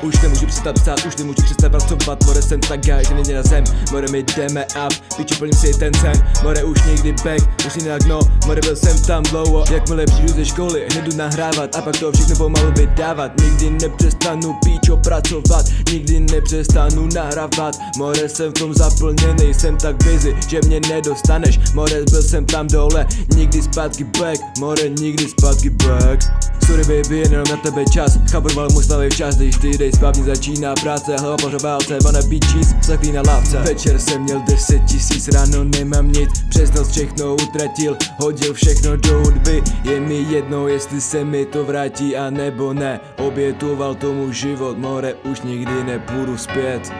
Už nemůžu přestat psát, už nemůžu přestat pracovat. More jsem tak gaj, že nejde na zem. More my jdeme up, piči plním si ten sen. More už někdy back, už jinak no. More byl jsem tam dlouho, jakmile přijdu ze školy, hned jdu nahrávat a pak to všechno pomalu vydávat. Nikdy nepřestanu píčo pracovat, nikdy nepřestanu nahrávat. More jsem v tom zaplněnej, jsem tak busy, že mě nedostaneš. More byl jsem tam dole, nikdy zpátky back. More nikdy zpátky back. Sorry baby, jenom na tebe čas. Chápoval můj slavý včas, když ty dej spávně začíná práce. Hlava po řválce, wanna be cheese, zaklí na lávce. Večer jsem měl 10 000, ráno nemám nic. Přes noc všechno utratil, hodil všechno do hudby. Je mi jedno, jestli se mi to vrátí a nebo ne. Obětoval tomu život, more už nikdy nepůjdu zpět.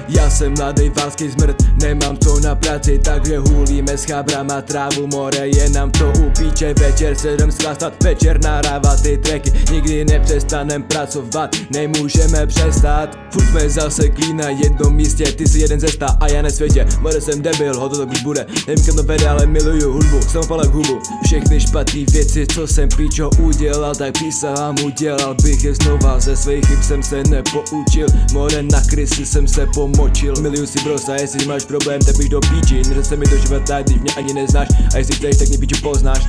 Já jsem mladej válský zmrt, nemám to na práci, takže hulíme s chábrama trávu. More je nám to u píče, večer se jdem schlastat, večer nahrávat ty tracky. Nikdy nepřestanem pracovat, nemůžeme přestat. Furt jsme zaseklí na jednom místě, ty jsi jeden ze 100 a já na světě. More jsem debil, ho to už bude, nevím kam to vede, ale miluju hudbu, samopalek hubu. Všechny špatný věci, co jsem píčo udělal, tak přísahám udělal bych je znova. Ze svých chyb jsem se nepoučil, more na krysy jsem se pomočil. Miluju si bros a jestli máš problém, tak bych do píči. Neřeš se mi do života, když mě ani neznáš. A jestli chceš, tak mě píču poznáš.